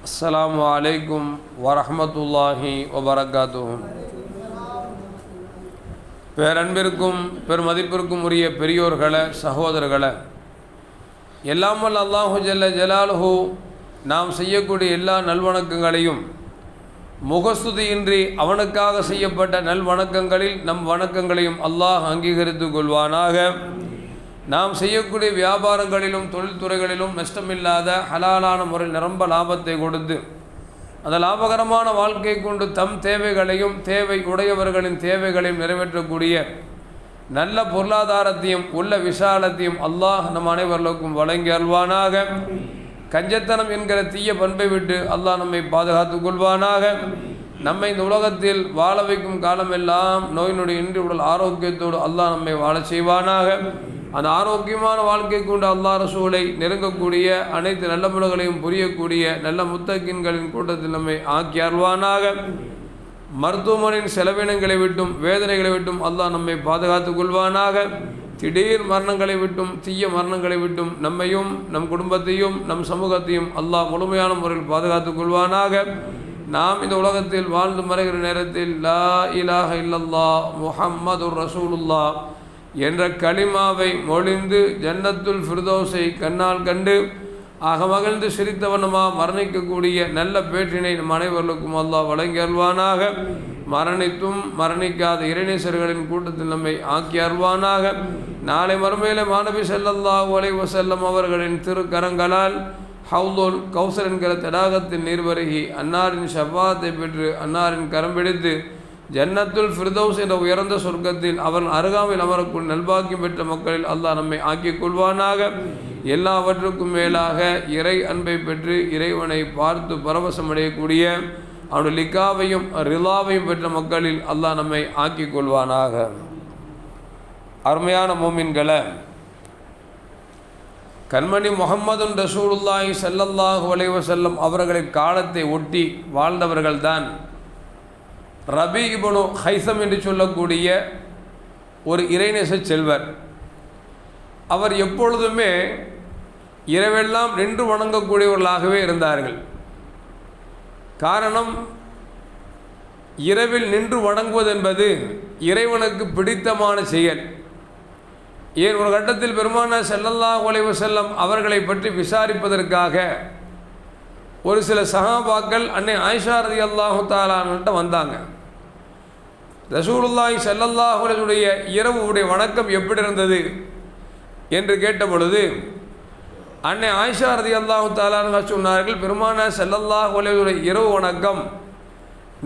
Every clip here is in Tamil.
அஸ்ஸலாமு அலைக்கும் வரஹ்மத்துல்லாஹி வபரகாத்துஹு. பேரன்பிற்கும் பெருமதிப்பிற்கும் உரிய பெரியோர்களே, சகோதரர்களே, எல்லாம் வல்ல அல்லாஹு ஜல்ல ஜலாலுஹு நாம் செய்யக்கூடிய எல்லா நல்வணக்கங்களையும் முகஸ்துதியின்றி அவனுக்காக செய்யப்பட்ட நல்வணக்கங்களில் நம் வணக்கங்களையும் அல்லாஹ் அங்கீகரித்து கொள்வானாக. நாம் செய்யக்கூடிய வியாபாரங்களிலும் தொழில்துறைகளிலும் நஷ்டமில்லாத ஹலாலான முறையில் நிரம்ப லாபத்தை கொடுத்து அந்த லாபகரமான வாழ்க்கை கொண்டு தம் தேவைகளையும் தேவை உடையவர்களின் தேவைகளையும் நிறைவேற்றக்கூடிய நல்ல பொருளாதாரத்தையும் உள்ள விசாலத்தையும் அல்லாஹ் நம் அனைவர்களுக்கும் வழங்கி அல்வானாக. கஞ்சத்தனம் என்கிற தீய பண்பை விட்டு அல்லாஹ் நம்மை பாதுகாத்து கொள்வானாக. நம்மை இந்த உலகத்தில் வாழ வைக்கும் காலமெல்லாம் நோய் நொடி இன்றி உடல் ஆரோக்கியத்தோடு அல்லாஹ் நம்மை வாழ செய்வானாக. அந்த ஆரோக்கியமான வாழ்க்கை கொண்டு அல்லாஹ் ரசூலை நெருங்கக்கூடிய அனைத்து நல்ல முறைகளையும் புரியக்கூடிய நல்ல முத்தகின்களின் கூட்டத்தில் நம்மை ஆக்கி அருள்வானாக. மருத்துவமனையின் செலவினங்களை விட்டும் வேதனைகளை விட்டும் அல்லாஹ் நம்மை பாதுகாத்து கொள்வானாக. திடீர் மரணங்களை விட்டும் தீய மரணங்களை விட்டும் நம்மையும் நம் குடும்பத்தையும் நம் சமூகத்தையும் அல்லாஹ் முழுமையான முறையில் பாதுகாத்து கொள்வானாக. நாம் இந்த உலகத்தில் வாழ்ந்து மறைகிற நேரத்தில் லா இலாஹ இல்லல்லாஹ் முஹம்மதுர் ரசூலுல்லாஹ் என்ற கலிமாவை மொழிந்து ஜன்னத்துல் ஃபிர்தௌஸை கண்ணால் கண்டு அகமகிழ்ந்து சிரித்தவனமா மரணிக்கக்கூடிய நல்ல பேற்றினை நம் அனைவர்களுக்கும் அல்லாஹ் வழங்கி அருள்வானாக. மரணித்தும் மரணிக்காத இறைநேசர்களின் கூட்டத்தில் நம்மை ஆக்கி அருள்வானாக. நாளை மறுமையிலே மாநபி ஸல்லல்லாஹு அலைஹி வஸல்லம் அவர்களின் திருக்கரங்களால் ஹவுதுல் கௌசர் என்கிற தடாகத்தின் நீர்வருகி அன்னாரின் ஷஃபாத்தை பெற்று அன்னாரின் கரம் பிடித்து ஜன்னத்துல் ஃபிர்தௌஸ் என்ற உயர்ந்த சொர்க்கத்தில் அவன் அருகாமையில் அமரக்குள் நல்பாக்கியம் பெற்ற மக்களில் அல்லாஹ் நம்மை ஆக்கிக் கொள்வானாக. எல்லாவற்றுக்கும் மேலாக இறை அன்பை பெற்று இறைவனை பார்த்து பரவசமடையக்கூடிய அவனுடைய லிக்காவையும் ரிலாவையும் பெற்ற மக்களில் அல்லாஹ் நம்மை ஆக்கிக் கொள்வானாக. அருமையான மோமின்களை, கண்மணி முஹம்மதுன் ரசூலுல்லாஹி ஸல்லல்லாஹு அலைஹி வஸல்லம் அவர்களின் காலத்தை ஒட்டி வாழ்ந்தவர்கள்தான் ரபி இப்னு ஹைசம் என்று சொல்லக்கூடிய ஒரு இறைநேச செல்வர். அவர் எப்பொழுதுமே இரவெல்லாம் நின்று வணங்கக்கூடியவர்களாகவே இருந்தார்கள். காரணம், இரவில் நின்று வணங்குவது என்பது இறைவனுக்கு பிடித்தமான செயல். ஏன், ஒரு கட்டத்தில் பெருமானார் ஸல்லல்லாஹு அலைஹி வஸல்லம் அவர்களை பற்றி விசாரிப்பதற்காக ஒரு சில சஹாபாக்கள் அன்னை ஆயிஷா ரலியல்லாஹு தஆலா அன்ஹா வந்தாங்க. ரசூலுல்லாஹி ஸல்லல்லாஹு அலைஹி வஸல்லம் இரவுடைய வணக்கம் எப்படி இருந்தது என்று கேட்ட பொழுது அன்னை ஆயிஷா ரலியல்லாஹு தஆலா அன்ஹா சொன்னார்கள், பெருமானார் ஸல்லல்லாஹு அலைஹி வஸல்லம் இரவு வணக்கம்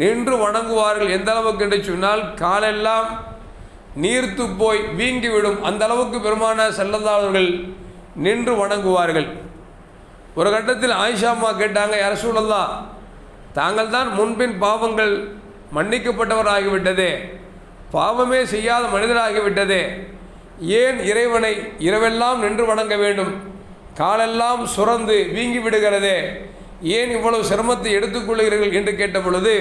நின்று வணங்குவார்கள். எந்த அளவுக்கு என்று சொன்னால் காலெல்லாம் நீர்த்து போய் வீங்கிவிடும். அந்த அளவுக்கு பெருமானார் ஸல்லல்லாஹு அலைஹி வஸல்லம் நின்று வணங்குவார்கள். ஒரு கட்டத்தில் ஆயிஷா அம்மா கேட்டாங்க, யா ரசூலல்லாஹ், தாங்கள் தான் முன்பின் பாவங்கள் மன்னிக்கப்பட்டவராகிவிட்டதே, பாவமே செய்யாத மனிதராகிவிட்டதே, ஏன் இறைவனை இரவெல்லாம் நின்று வணங்க வேண்டும்? காலெல்லாம் சுரந்து வீங்கி விடுகிறதே, ஏன் இவ்வளவு சிரமத்தை எடுத்துக்கொள்கிறீர்கள் என்று கேட்ட பொழுது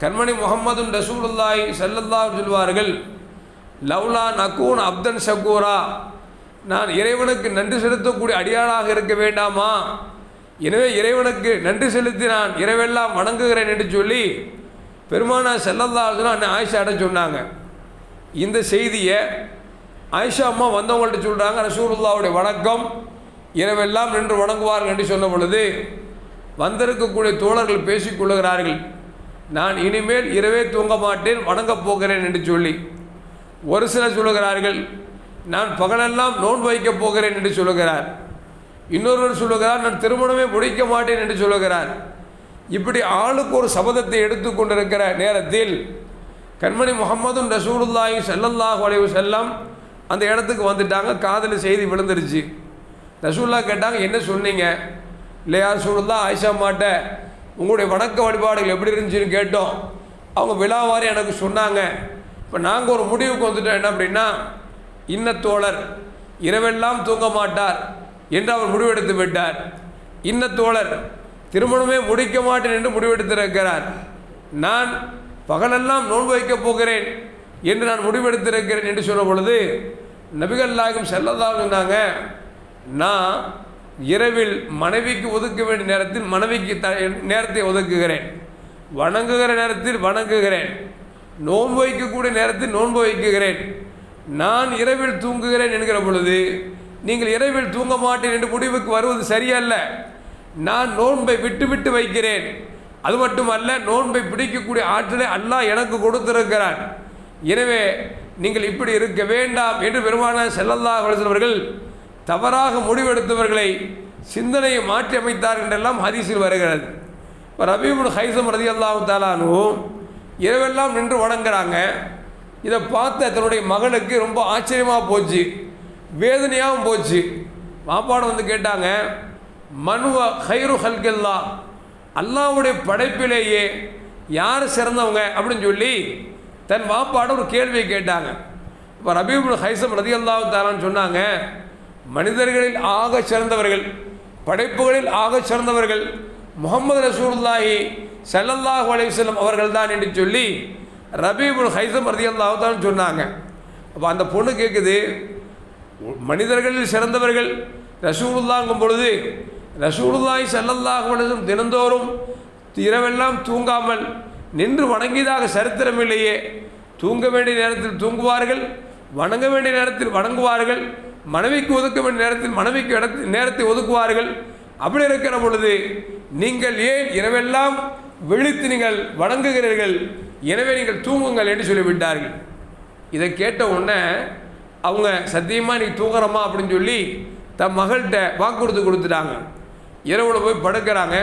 கண்மணி முஹம்மதுன் ரசூலுல்லாஹி ஸல்லல்லாஹு அலைஹி சொல்வார்கள், லவ்லா நகூன் அப்தன் ஷக்கூரா, நான் இறைவனுக்கு நன்றி செலுத்தக்கூடிய அடியாளாக இருக்க வேண்டாமா? எனவே இறைவனுக்கு நன்றி செலுத்தி நான் இரவெல்லாம் வணங்குகிறேன் என்று சொல்லி பெருமானார் ஸல்லல்லாஹு அலைஹி வஸல்லம் ஆயிஷாட்ட சொன்னாங்க. இந்த செய்தியை ஆயிஷா அம்மா வந்தவங்கள்ட்ட சொல்கிறாங்க, ரசூலுல்லாஹ்வுடைய வணக்கம் இரவெல்லாம் நின்று வணங்குவார்கள் என்று சொன்ன பொழுது வந்திருக்கக்கூடிய தோழர்கள் பேசிக்கொள்ளுகிறார்கள், நான் இனிமேல் இரவே தூங்க மாட்டேன், வணங்கப் போகிறேன் என்று சொல்லி. ஒரு சிலர் சொல்லுகிறார்கள், நான் பகலெல்லாம் நோன்பு வைக்கப் போகிறேன் என்று சொல்லுகிறார். இன்னொருவர் சொல்லுகிறார், நான் திருமணமே முடிக்க மாட்டேன் என்று சொல்லுகிறார். இப்படி ஆளுக்கு ஒரு சபதத்தை எடுத்து கொண்டிருக்கிற நேரத்தில் கண்மணி முஹம்மதுன் ரசூலுல்லாஹி ஸல்லல்லாஹு அலைஹி வஸல்லம் அந்த இடத்துக்கு வந்துட்டாங்க. காதில் செய்தி விழுந்துருச்சு. ரசூலுல்லாஹ் கேட்டாங்க, என்ன சொன்னீங்க? இல்லையா ரசூலுல்லாஹ், ஆயிஷா மாட்ட உங்களுடைய வணக்க வழிபாடுகள் எப்படி இருந்துச்சுன்னு கேட்டோம். அவங்க விழாவாரி எனக்கு சொன்னாங்க. இப்போ நாங்கள் ஒரு முடிவுக்கு வந்துட்டோம். என்ன அப்படின்னா, இன்ன தோழர் இரவெல்லாம் தூங்க மாட்டார் என்று அவர் முடிவெடுத்து விட்டார். இன்ன தோழர் திருமணமே முடிக்க மாட்டேன் என்று முடிவெடுத்திருக்கிறார். நான் பகலெல்லாம் நோன்பு வைக்கப் போகிறேன் என்று நான் முடிவெடுத்திருக்கிறேன் என்று சொன்ன பொழுது நபிகள் நாயகம் ஸல்லல்லாஹு அலைஹி வஸல்லம் சொன்னாங்க, நான் இரவில் மனைவிக்கு ஒதுக்க வேண்டிய நேரத்தில் மனைவிக்கு நேரத்தை ஒதுக்குகிறேன், வணங்குகிற நேரத்தில் வணங்குகிறேன், நோன்பு வைக்கக்கூடிய நேரத்தில் நோன்பு வைக்குகிறேன். நான் இரவில் தூங்குகிறேன் என்கிற பொழுது நீங்கள் இரவில் தூங்க மாட்டேன் என்று முடிவுக்கு வருவது சரியல்ல. நான் நோன்பை விட்டு விட்டு வைக்கிறேன். அது மட்டுமல்ல, நோன்பை பிடிக்கக்கூடிய ஆற்றலை அல்லாஹ் எனக்கு கொடுத்திருக்கிறான். எனவே நீங்கள் இப்படி இருக்க வேண்டாம் என்று பெருமானார் ஸல்லல்லாஹு அலைஹி வஸல்லம் அவர்கள் தவறாக முடிவெடுத்தவர்களை சிந்தனையை மாற்றி அமைத்தார் என்றெல்லாம் ஹதீஸில் வருகிறது. இப்போ ரபீ இப்னு ஹைஸம் ரலியல்லாஹு தஆலா அன்ஹு இரவெல்லாம் நின்று வணங்குறாங்க. இதை பார்த்த தன்னுடைய மகளுக்கு ரொம்ப ஆச்சரியமாக போச்சு, வேதனையாகவும் போச்சு. வாப்பாடு வந்து கேட்டாங்க, மனுவ ஹைரு ஹல்கில்லா, அல்லாஹ்வுடைய படைப்பிலேயே யார் சிறந்தவங்க அப்படின்னு சொல்லி தன் வாப்பாடு ஒரு கேள்வியை கேட்டாங்க. இப்போ ரபீ இப்னு ஹைஸம் ரலியல்லாஹு தஆலான்னு சொன்னாங்க, மனிதர்களில் ஆக சிறந்தவர்கள், படைப்புகளில் ஆக சிறந்தவர்கள் முஹம்மது ரசூலுல்லாஹி ஸல்லல்லாஹு அலைஹி வஸல்லம் அவர்கள் தான் என்று சொல்லி ரபீ இப்னு ஹைஸம் ரலியல்லாஹு தஆலா சொன்னாங்க. அப்போ அந்த பொண்ணு கேட்குது, மனிதர்களில் சிறந்தவர்கள் ரசூலுல்லாஹ்ங்கும் பொழுது ரசூலுல்லாஹி ஸல்லல்லாஹு அலைஹி வஸல்லம் தினந்தோறும் இரவெல்லாம் தூங்காமல் நின்று வணங்கியதாக சரித்திரம் இல்லையே. தூங்க வேண்டிய நேரத்தில் தூங்குவார்கள், வணங்க வேண்டிய நேரத்தில் வணங்குவார்கள், மனைவிக்கு ஒதுக்க வேண்டிய நேரத்தில் மனைவிக்கு நேரத்தை ஒதுக்குவார்கள். அப்படி இருக்கிற பொழுது நீங்கள் ஏன் இரவெல்லாம் விழித்து நீங்கள் வணங்குகிறீர்கள், எனவே நீங்கள் தூங்குங்கள் என்று சொல்லிவிட்டார்கள். இதை கேட்ட உடனே அவங்க சத்தியமாக நீ தூங்குறமா அப்படின்னு சொல்லி தன் மகள்கிட்ட வாக்குறுதி கொடுத்துட்டாங்க. இரவில் போய் படுக்கிறாங்க.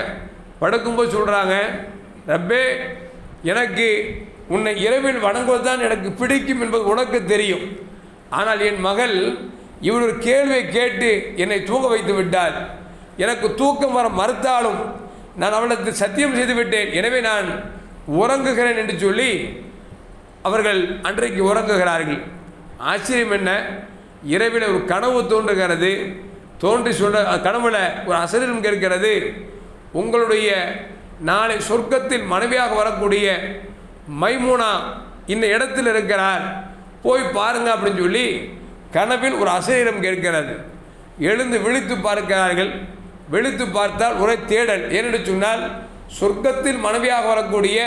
படுக்கும்போது சொல்கிறாங்க, ரப்பே, எனக்கு உன்னை இரவில் வணங்குவது தான் எனக்கு பிடிக்கும் என்பது உனக்கு தெரியும். ஆனால் என் மகள் இவர் ஒரு கேள்வியை கேட்டு என்னை தூங்க வைத்து விட்டாள். எனக்கு தூக்கம் வர மறுத்தாலும் நான் அவளுக்கு சத்தியம் செய்து விட்டேன், எனவே நான் உறங்குகிறேன் என்று சொல்லி அவர்கள் அன்றைக்கு உறங்குகிறார்கள். ஆச்சரியம் என்ன, இரவில் ஒரு கனவு தோன்றுகிறது. தோன்றி சொல்ற கனவுல ஒரு அசரீரம் கேட்கிறது, உங்களுடைய நாளை சொர்க்கத்தில் மனைவியாக வரக்கூடிய மைமூனா இந்த இடத்தில் இருக்கிறார், போய் பாருங்க அப்படின்னு சொல்லி கனவில் ஒரு அசரீரம் கேட்கிறது. எழுந்து விழித்து பார்க்கிறார்கள். விழித்து பார்த்தால் ஒரே தேடல். ஏனென்று சொன்னால் சொர்க்கத்தில் மனைவியாக வரக்கூடிய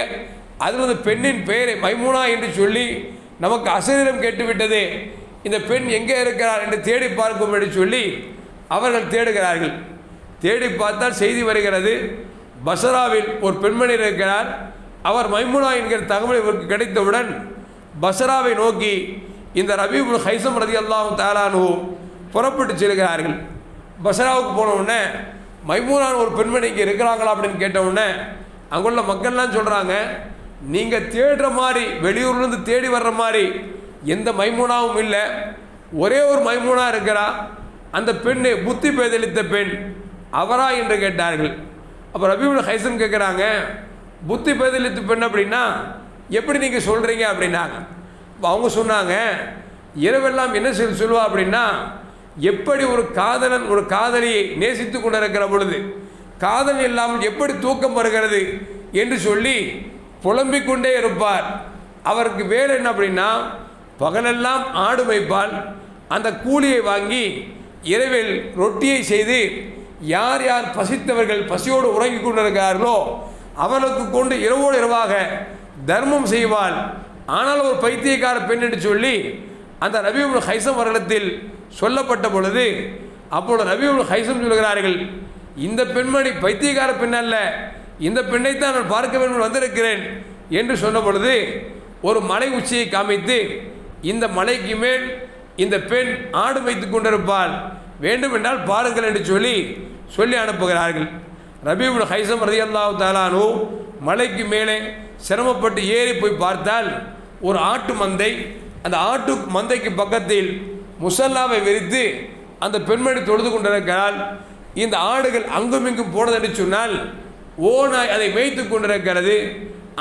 அதில் பெண்ணின் பெயரை மைமூனா என்று சொல்லி நமக்கு அசரீரம் கேட்டுவிட்டது, இந்த பெண் எங்கே இருக்கிறார் என்று தேடி பார்க்கும் என்று சொல்லி அவர்கள் தேடுகிறார்கள். தேடி பார்த்தால் செய்தி வருகிறது, பஸ்ராவில் ஒரு பெண்மணி இருக்கிறார், அவர் மைமுனா என்கிற தகவல் இவருக்கு கிடைத்தவுடன் பஸ்ராவை நோக்கி இந்த ரபீ இப்னு ஹைஸம் ரலியல்லாஹு தஆலா அன்ஹு புறப்பட்டு செல்கிறார்கள். பஸ்ராவுக்கு போன உடனே மைமுனான் ஒரு பெண்மணி இங்கே இருக்கிறாங்களா அப்படின்னு கேட்ட உடனே அங்குள்ள மக்கள்லாம் சொல்கிறாங்க, நீங்கள் தேடுற மாதிரி வெளியூர்லேருந்து தேடி வர்ற மாதிரி எந்த மைமுனாவும் இல்லை, ஒரே ஒரு மைமுனா இருக்கிறா, அந்த பெண்ணு புத்தி பேதலித்த பெண், அவரா என்று கேட்டார்கள். அப்போ ரபீ இப்னு ஹைஸம் கேட்குறாங்க, புத்தி பேதலித்த பெண் அப்படின்னா எப்படி நீங்கள் சொல்கிறீங்க அப்படின்னாங்க. இப்போ அவங்க சொன்னாங்க, இரவெல்லாம் என்ன சொல்லுவா அப்படின்னா, எப்படி ஒரு காதலன் ஒரு காதலியை நேசித்து கொண்டு இருக்கிற பொழுது காதல் இல்லாமல் எப்படி தூக்கம் வருகிறது என்று சொல்லி புலம்பிக் கொண்டே இருப்பார். அவருக்கு வேலை என்ன அப்படின்னா, பகலெல்லாம் ஆடு மேய்ப்பால், அந்த கூலியை வாங்கி இரவில் ரொட்டியை செய்து யார் யார் பசித்தவர்கள் பசியோடு உறங்கி கொண்டிருக்கிறார்களோ அவர்களுக்கு கொண்டு இரவோடு இரவாக தர்மம் செய்வாள். ஆனால் ஒரு பைத்தியக்கார பெண் என்று சொல்லி அந்த ரபீ இப்னு ஹைஸம் வருடத்தில் சொல்லப்பட்ட பொழுது அப்பொழுது ரபீ இப்னு ஹைஸம் சொல்கிறார்கள், இந்த பெண்மணி பைத்தியக்கார பெண் அல்ல, இந்த பெண்ணைத்தான் நான் பார்க்க வேண்டும் வந்திருக்கிறேன் என்று சொன்ன பொழுது ஒரு மலை உச்சியை காமித்து இந்த மலைக்கு மேல் இந்த பெண் ஆடு வைத்து கொண்டிருப்பாள், வேண்டுமென்றால் பாருங்கள் என்று சொல்லி அனுப்புகிறார்கள். ரபீ இப்னு ஹைஸம் ரலியல்லாஹு தஆலா அன்ஹு மலைக்கு மேலே சிரமப்பட்டு ஏறி போய் பார்த்தால் ஒரு ஆட்டு மந்தை, அந்த ஆட்டு மந்தைக்கு பக்கத்தில் முசல்லாவை விரித்து அந்த பெண்மணி தொழுது கொண்டிருக்கிறாள். இந்த ஆடுகள் அங்கும் இங்கும் போனது என்று சொன்னால் ஓநாய் அதை மேய்த்து கொண்டிருக்கிறது.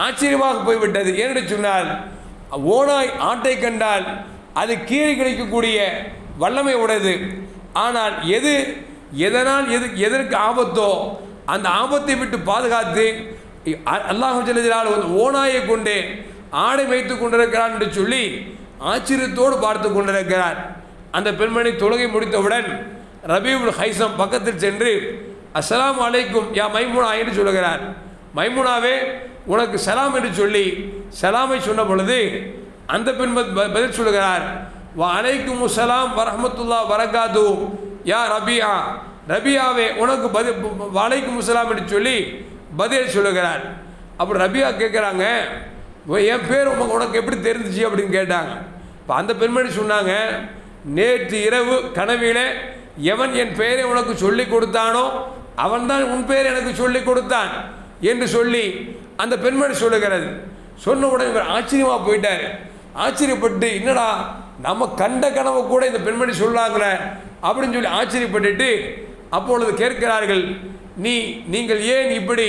ஆச்சரியமாக போய்விட்டது. ஏனென்று சொன்னால் ஓநாய் ஆட்டை கண்டால் அது கீழே கிடைக்கக்கூடிய வல்லமை உடையது. ஆனால் எதற்கு ஆபத்தோ அந்த ஆபத்தை விட்டு பாதுகாத்து அல்லாஹ் ஜல்ல ஜலாலுஹு ஓநாயை கொண்டு ஆடை வைத்து கொண்டிருக்கிறான் என்று சொல்லி ஆச்சரியத்தோடு பார்த்து கொண்டிருக்கிறார். அந்த பெண்மணி தொழுகை முடித்தவுடன் ரபீஉல் ஹைஸம் பக்கத்தில் சென்று அஸ்ஸலாமு அலைக்கும் யா மைமுனா என்று சொல்லுகிறார். மைமுனாவே உனக்கு சலாம் என்று சொல்லி சலாமை சொன்ன பொழுது அந்த பெண் பதில் சொல்லுகிறார், வ அலைக்கும் சலாம் வரஹ்மத்துல்லாஹி வரகாத்து யா ரபியா, ரபியாவே உனக்கு பதில் வலைக்கும் சலாம் என்று சொல்லி பதில் சொல்லுகிறார். அப்புறம் ரபியா கேட்குறாங்க, என் பேர் உனக்கு எப்படி தெரிஞ்சிச்சு அப்படின்னு கேட்டாங்க. இப்போ அந்த பெண்மணி சொன்னாங்க, நேற்று இரவு கனவிலே எவன் என் பெயரை உனக்கு சொல்லி கொடுத்தானோ அவன்தான் உன் பெயரை எனக்கு சொல்லி கொடுத்தான் என்று சொல்லி அந்த பெண்மணி சொல்லுகிறது. சொன்ன உடனே இவர் ஆச்சரியமாக போயிட்டார். ஆச்சரியப்பட்டு என்னடா நம்ம கண்ட கனவை கூட இந்த பெண்மணி சொல்லாங்களே அப்படின்னு சொல்லி ஆச்சரியப்பட்டுட்டு அப்பொழுது கேட்கிறார்கள், நீங்கள் ஏன் இப்படி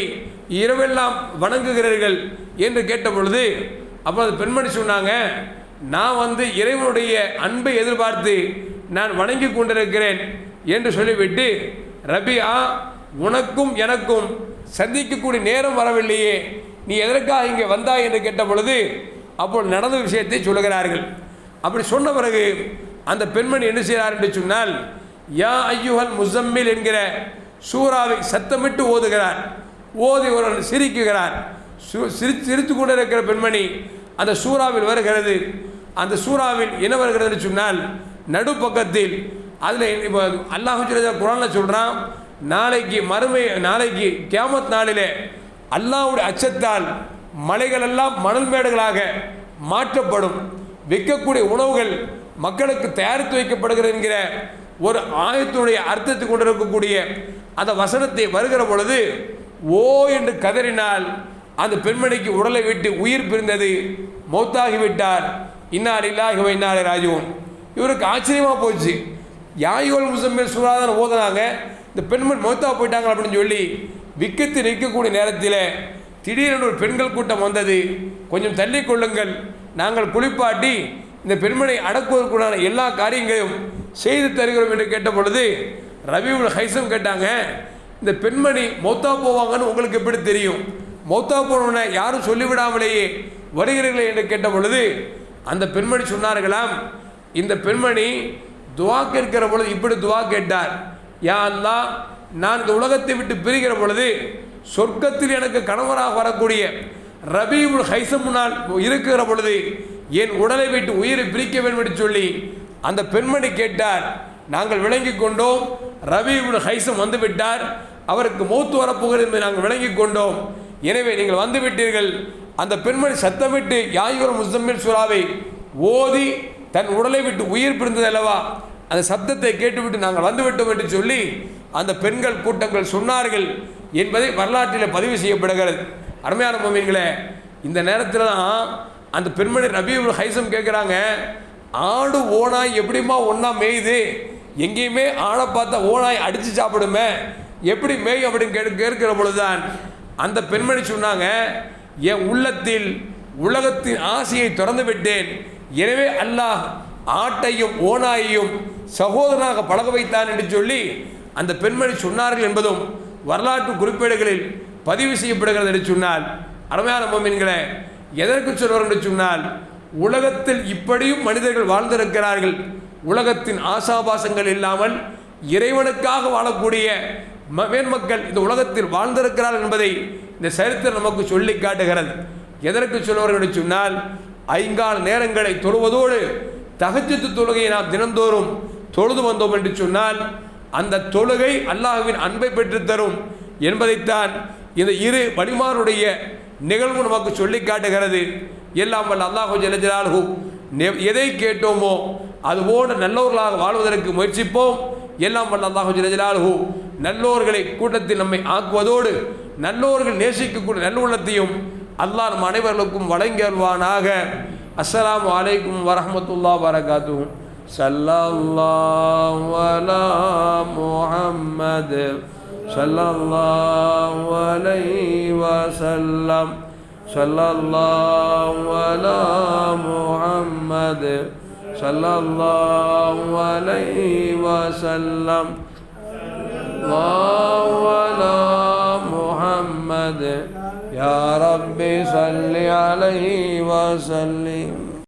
இரவெல்லாம் வணங்குகிறீர்கள் என்று கேட்ட பொழுது அப்போ அந்த பெண்மணி சொன்னாங்க, நான் இறைவனுடைய அன்பை எதிர்பார்த்து நான் வணங்கி கொண்டிருக்கிறேன் என்று சொல்லிவிட்டு, ரபியா உனக்கும் எனக்கும் சந்திக்கக்கூடிய நேரம் வரவில்லையே, நீ எதற்காக இங்கே வந்தாய் என்று கேட்ட பொழுது அப்போது நடந்த விஷயத்தை சொல்லுகிறார்கள். அப்படி சொன்ன பிறகு அந்த பெண்மணி என்ன செய்கிறார் என்று சொன்னால், யா ஐயுஹல் முஸம்மில் என்கிற சூறாவை சத்தமிட்டு ஓதுகிறார். ஓதி ஒரு சிரிக்குகிறார். சிரித்து கொண்டிருக்கிற பெண்மணி அந்த சூறாவில் வருகிறது. அந்த சூறாவில் என்ன வருகிறது என்று சொன்னால், நடுப்பக்கத்தில் அதில் அல்லாஹ் குர்ஆனில் சொல்கிறான், நாளைக்கு கியாமத் நாளிலே அல்லாஹ்வுடைய அச்சத்தால் மலைகள் எல்லாம் மணல் மேடுகளாக மாற்றப்படும், விற்கக்கூடிய உணவுகள் மக்களுக்கு தயாரித்து வைக்கப்படுகிறது என்கிற ஒரு ஆயத்தினுடைய அர்த்தத்தை கொண்டிருக்கக்கூடிய அந்த வசனத்தை வருகிற பொழுது ஓ என்று கதறினால் அந்த பெண்மணிக்கு உடலை விட்டு உயிர் பிரிந்தது, மௌத்தாகிவிட்டார். இன்னா லில்லாஹி வ இன்னா இலைஹி ராஜிஊன். இவருக்கு ஆச்சரியமாக போச்சு. யாயுல் முஸம்மில் சூறாதான் ஓதுனாங்க, இந்த பெண்மணி மௌத்தா போயிட்டாங்க அப்படின்னு சொல்லி விக்கத்து நிற்கக்கூடிய நேரத்தில் திடீரென்று ஒரு பெண்கள் கூட்டம் வந்தது. கொஞ்சம் தள்ளி கொள்ளுங்கள், நாங்கள் குளிப்பாட்டி இந்த பெண்மணி அடக்குவதற்குண்டான எல்லா காரியங்களையும் செய்து தருகிறோம் என்று கேட்ட பொழுது ரபீஉல் ஹைஸம் கேட்டாங்க, இந்த பெண்மணி மௌத்தா போவாங்கன்னு உங்களுக்கு எப்படி தெரியும்? மௌத்தா போனவனை யாரும் சொல்லிவிடாமலேயே வருகிறீர்களே என்று கேட்ட பொழுது அந்த பெண்மணி சொன்னார்களாம், இந்த பெண்மணி துவா கேட்கிற பொழுது இப்படி துவா கேட்டார், யா அல்லாஹ், நான் இந்த உலகத்தை விட்டு பிரிகிற பொழுது சொர்க்கத்தில் எனக்கு கணவராக வரக்கூடிய ரபீஉல் ஹைஸம் முன்னால் இருக்கிற பொழுது என் உடலை விட்டு உயிரை பிரிக்க வேண்டும் என்று சொல்லி அந்த பெண்மணி கேட்டார். நாங்கள் விளங்கி கொண்டோம், ரபீஉல் ஹைஸம் வந்துவிட்டார், அவருக்கு மௌத்து வரப்போகிறது என்பதை நாங்கள் விளங்கி கொண்டோம். எனவே நீங்கள் வந்துவிட்டீர்கள். அந்த பெண்மணி சத்தமிட்டு யாயுல் முஸம்மில் சூறாவை ஓதி தன் உடலை விட்டு உயிர் பிரிந்தது அல்லவா, அந்த சப்தத்தை கேட்டுவிட்டு நாங்கள் வந்துவிட்டோம் என்று சொல்லி அந்த பெண்கள் கூட்டங்கள் சொன்னார்கள் என்பதை வரலாற்றில் பதிவு செய்யப்படுகிறது. அருமையான மோமின்களே, இந்த நேரத்தில் தான் அந்த பெண்மணி ரபீஉல் ஹைஸம் கேட்குறாங்க, ஆடு ஓனாய் எப்படிமா ஒன்றா மேயுது? எங்கேயுமே ஆடை பார்த்தா ஓனாய் அடித்து சாப்பிடுமே, எப்படி மேயும் அப்படின்னு கேட்கிற பொழுதுதான் அந்த பெண்மணி சொன்னாங்க, என் உள்ளத்தில் உலகத்தின் ஆசையை திறந்து விட்டேன். எனவே அல்லாஹ் ஆட்டையும் ஓனாயையும் சகோதரனாக பழக வைத்தான் என்று சொல்லி அந்த பெண்மணி சொன்னார்கள் என்பதும் வரலாற்று குறிப்பேடுகளில் பதிவு செய்யப்படுகிறது என்று சொன்னால், அருமையான மோமின்களே, எதற்கு சொல்வார் என்று சொன்னால், உலகத்தில் இப்படியும் மனிதர்கள் வாழ்ந்திருக்கிறார்கள். உலகத்தின் ஆசாபாசங்கள் இல்லாமல் இறைவனுக்காக வாழக்கூடிய மேன்மக்கள் இந்த உலகத்தில் வாழ்ந்திருக்கிறார்கள் என்பதை இந்த சரித்திரம் நமக்கு சொல்லி காட்டுகிறது. எதற்கு சொல்வார்கள் என்று சொன்னால், ஐங்கால நேரங்களை தொழுவதோடு தஹஜ்ஜுத் தொழுகையை நாம் தினந்தோறும் தொழுது வந்தோம் என்று சொன்னால் அந்த தொழுகை அல்லாஹ்வின் அன்பை பெற்றுத்தரும் என்பதைத்தான் இந்த இரு வழிமாருடைய நிகழ்வு நமக்கு சொல்லி காட்டுகிறது. எல்லாம் வல்ல அல்லாஹு ஜல்ல ஜலாலுஹு எதை கேட்டோமோ அதுபோன்று நல்லோர்களாக வாழ்வதற்கு முயற்சிப்போம். எல்லாம் வல்ல அல்லாஹு ஜல்ல ஜலாலுஹு நல்லோர்களை கூட்டத்தில் நம்மை ஆக்குவதோடு நல்லோர்கள் நேசிக்கக்கூடிய நல்லுள்ளத்தையும் அல்லாஹ் நம் அனைவர்களுக்கும் வழங்கி அருள்வானாக. அஸ்ஸலாமு அலைக்கும் வரஹ்மத்துல்லாஹி வபரகாத்துஹு. ஸல்லல்லாஹு அலா முஹம்மத் ஸல்லல்லாஹு அலைஹி வஸல்லம். ஸல்லல்லாஹு அலா முஹம்மத் ஸல்லல்லாஹு அலைஹி வஸல்லம். ஸல்லல்லாஹு அலா முஹம்மத் யா ரப்பி ஸல்லி அலைஹி வஸல்லிம்.